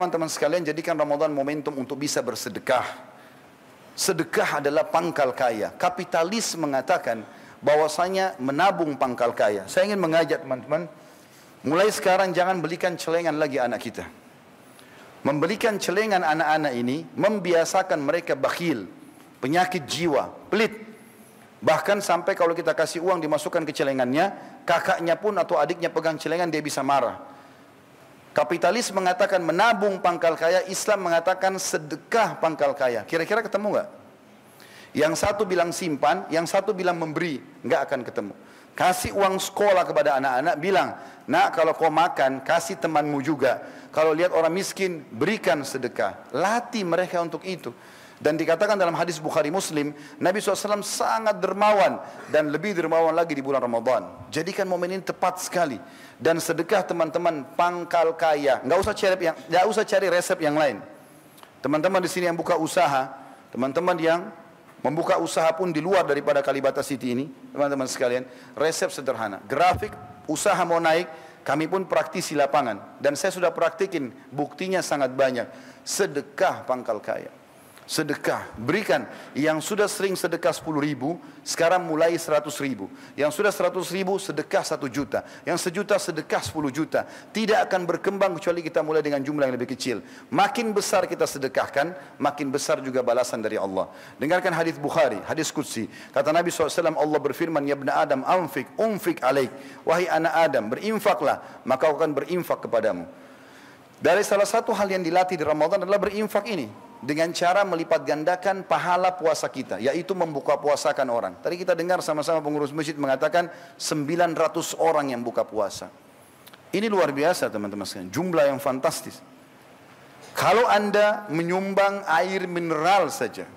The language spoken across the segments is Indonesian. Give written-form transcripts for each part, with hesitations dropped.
Teman-teman sekalian, jadikan Ramadan momentum untuk bisa bersedekah. Sedekah adalah pangkal kaya. Kapitalis mengatakan bahwasanya menabung pangkal kaya. Saya ingin mengajak teman-teman, mulai sekarang jangan belikan celengan lagi anak kita. Membelikan celengan anak-anak ini membiasakan mereka bakhil, penyakit jiwa, pelit. Bahkan sampai kalau kita kasih uang dimasukkan ke celengannya, kakaknya pun atau adiknya pegang celengan, dia bisa marah. Kapitalis mengatakan menabung pangkal kaya, Islam mengatakan sedekah pangkal kaya. Kira-kira ketemu nggak? Yang satu bilang simpan, yang satu bilang memberi, nggak akan ketemu. Kasih uang sekolah kepada anak-anak, bilang, nak kalau kau makan, kasih temanmu juga. Kalau lihat orang miskin, berikan sedekah. Latih mereka untuk itu. Dan dikatakan dalam hadis Bukhari Muslim, Nabi SAW sangat dermawan dan lebih dermawan lagi di bulan Ramadan. Jadikan momen ini tepat sekali. Dan sedekah teman-teman pangkal kaya. Nggak usah cari resep yang lain. Teman-teman di sini yang buka usaha, teman-teman yang membuka usaha pun di luar daripada Kalibata City ini, teman-teman sekalian, resep sederhana. Grafik usaha mau naik, kami pun praktisi lapangan. Dan saya sudah praktikin, buktinya sangat banyak. Sedekah pangkal kaya. Sedekah, berikan. Yang sudah sering sedekah 10.000, sekarang mulai 100.000. Yang sudah 100.000, sedekah 1 juta. Yang 1 juta, sedekah 10 juta. Tidak akan berkembang kecuali kita mulai dengan jumlah yang lebih kecil. Makin besar kita sedekahkan, makin besar juga balasan dari Allah. Dengarkan hadis Bukhari, hadis Qudsi. Kata Nabi SAW, Allah berfirman, Ya ibna Adam, unfik alaik. Wahai anak Adam, berinfaklah, maka aku akan berinfak kepadamu. Dari salah satu hal yang dilatih di Ramadan adalah berinfak ini. Dengan cara melipat gandakan pahala puasa kita, yaitu membuka puasakan orang. Tadi kita dengar sama-sama pengurus masjid mengatakan 900 orang yang buka puasa. Ini luar biasa teman-teman sekalian, jumlah yang fantastis. Kalau Anda menyumbang air mineral saja,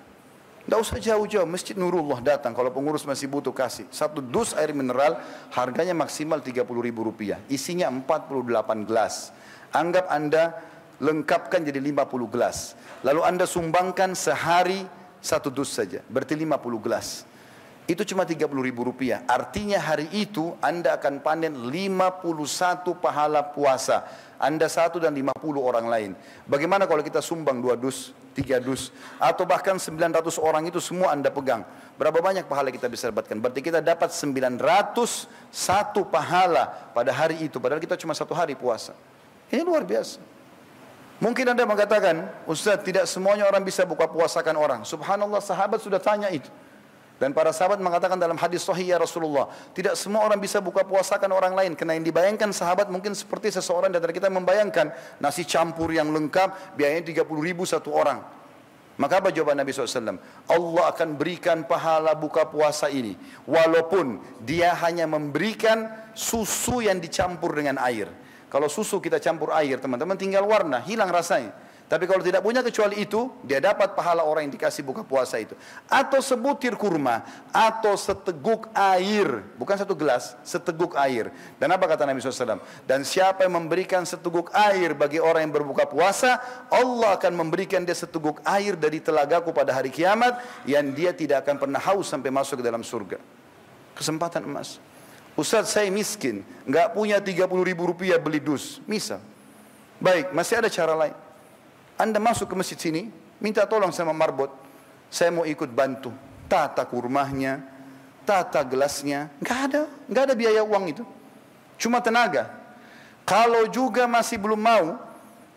tidak usah jauh-jauh, Masjid Nurullah datang, kalau pengurus masih butuh kasih. 1 dus air mineral harganya maksimal Rp30.000, isinya 48 gelas. Anggap Anda lengkapkan jadi 50 gelas. Lalu Anda sumbangkan sehari 1 dus saja, berarti 50 gelas. Itu cuma Rp30.000. Artinya hari itu Anda akan panen 51 pahala puasa. Anda 1 dan 50 orang lain. Bagaimana kalau kita sumbang 2 dus, 3 dus, atau bahkan 900 orang itu semua Anda pegang? Berapa banyak pahala kita bisa dapatkan? Berarti kita dapat 901 pahala pada hari itu. Padahal kita cuma 1 hari puasa. Ini luar biasa. Mungkin Anda mengatakan, Ustaz, tidak semuanya orang bisa buka puasakan orang. Subhanallah, sahabat sudah tanya itu. Dan para sahabat mengatakan dalam hadis sahih, ya Rasulullah, tidak semua orang bisa buka puasakan orang lain. Karena yang dibayangkan sahabat mungkin seperti seseorang dari kita membayangkan nasi campur yang lengkap, biayanya 30.000 satu orang. Maka apa jawaban Nabi SAW? Allah akan berikan pahala buka puasa ini, walaupun dia hanya memberikan susu yang dicampur dengan air. Kalau susu kita campur air, teman-teman, tinggal warna, hilang rasanya. Tapi kalau tidak punya kecuali itu, dia dapat pahala orang yang dikasih buka puasa itu. Atau sebutir kurma, atau seteguk air. Bukan 1 gelas, seteguk air. Dan apa kata Nabi SAW? Dan siapa yang memberikan seteguk air bagi orang yang berbuka puasa, Allah akan memberikan dia seteguk air dari telagaku pada hari kiamat, yang dia tidak akan pernah haus sampai masuk ke dalam surga. Kesempatan emas. Ustaz, saya miskin, nggak punya Rp30.000 beli dus, misal. Baik, masih ada cara lain. Anda masuk ke masjid sini, minta tolong sama marbot, saya mau ikut bantu, tata kurmahnya, tata gelasnya, nggak ada biaya uang itu, cuma tenaga. Kalau juga masih belum mau,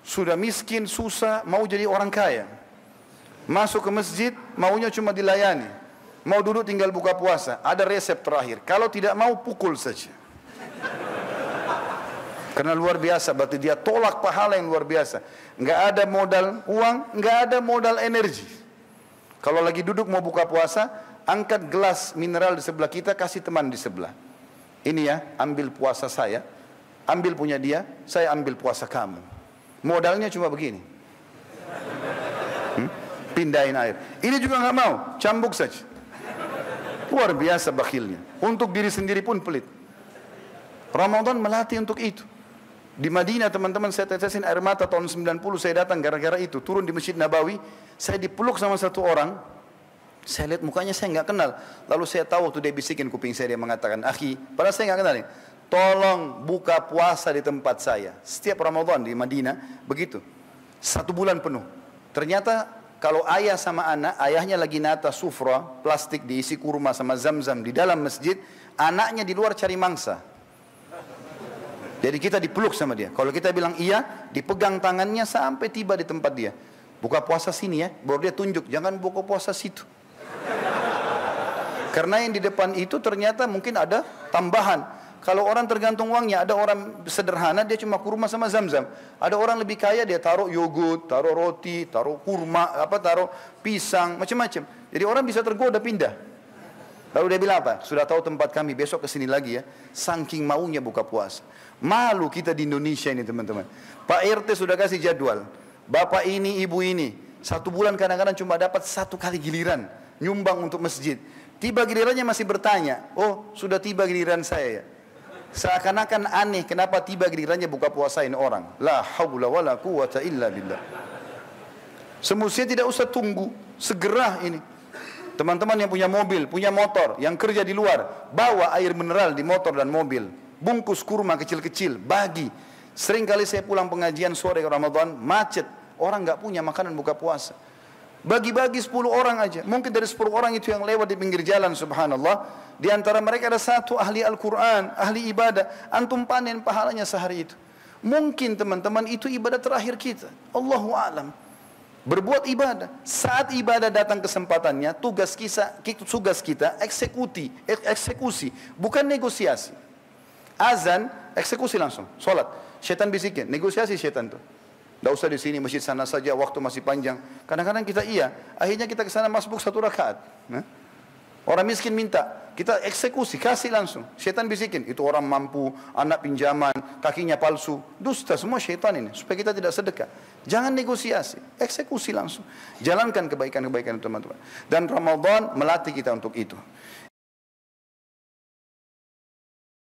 sudah miskin, susah, mau jadi orang kaya, masuk ke masjid, maunya cuma dilayani. Mau duduk tinggal buka puasa, ada resep terakhir. Kalau tidak mau, pukul saja. Karena luar biasa, berarti dia tolak pahala yang luar biasa. Nggak ada modal uang, nggak ada modal energi. Kalau lagi duduk mau buka puasa, angkat gelas mineral di sebelah kita, kasih teman di sebelah. Ini ya, ambil puasa saya, ambil punya dia, saya ambil puasa kamu. Modalnya cuma begini. Pindahin air. Ini juga nggak mau, cambuk saja. Luar biasa bakhilnya. Untuk diri sendiri pun pelit. Ramadan melatih untuk itu. Di Madinah teman-teman, saya tetesin air mata tahun 90, saya datang gara-gara itu. Turun di Masjid Nabawi, saya dipeluk sama satu orang. Saya lihat mukanya, saya nggak kenal. Lalu saya tahu waktu dia bisikin kuping saya, dia mengatakan, akhi, padahal saya nggak kenal. Tolong buka puasa di tempat saya. Setiap Ramadan di Madinah begitu. 1 bulan penuh. Ternyata kalau ayah sama anak, ayahnya lagi nata sufra, plastik diisi kurma sama zam-zam di dalam masjid, anaknya di luar cari mangsa. Jadi kita dipeluk sama dia. Kalau kita bilang iya, dipegang tangannya sampai tiba di tempat dia. Buka puasa sini ya, baru dia tunjuk, jangan buka puasa situ. Karena yang di depan itu ternyata mungkin ada tambahan. Kalau orang tergantung uangnya, ada orang sederhana dia cuma kurma sama zam-zam. Ada orang lebih kaya dia taruh yogurt, taruh roti, taruh kurma, taruh pisang, macam-macam. Jadi orang bisa tergoda pindah. Lalu dia bilang apa? Sudah tahu tempat kami, besok kesini lagi ya. Saking maunya buka puasa. Malu kita di Indonesia ini teman-teman. Pak RT sudah kasih jadwal. Bapak ini, ibu ini. 1 bulan kadang-kadang cuma dapat 1 kali giliran. Nyumbang untuk masjid. Tiba gilirannya masih bertanya. Oh sudah tiba giliran saya ya. Seakan-akan aneh kenapa tiba gilirannya buka puasain orang. La haula wala quwata illa billah. Semestinya tidak usah tunggu, segera ini. Teman-teman yang punya mobil, punya motor, yang kerja di luar, bawa air mineral di motor dan mobil. Bungkus kurma kecil-kecil, bagi. Sering kali saya pulang pengajian sore Ramadan, macet. Orang nggak punya makanan buka puasa. Bagi-bagi 10 orang aja. Mungkin dari 10 orang itu yang lewat di pinggir jalan, subhanallah. Di antara mereka ada 1 ahli Al-Quran, ahli ibadah. Antum panen pahalanya sehari itu. Mungkin teman-teman itu ibadah terakhir kita. Allahu a'lam. Berbuat ibadah. Saat ibadah datang kesempatannya, tugas kita eksekusi. Bukan negosiasi. Azan, eksekusi langsung. Sholat. Syaitan bisikin. Negosiasi syaitan tuh. Tidak usah di sini, masjid sana saja, waktu masih panjang. Kadang-kadang kita iya, akhirnya kita ke sana masbuk 1 rakaat. Orang miskin minta, kita eksekusi, kasih langsung. Syaitan bisikin, itu orang mampu, anak pinjaman, kakinya palsu. Dusta semua syaitan ini, supaya kita tidak sedekah. Jangan negosiasi, eksekusi langsung. Jalankan kebaikan-kebaikan teman-teman. Dan Ramadan melatih kita untuk itu.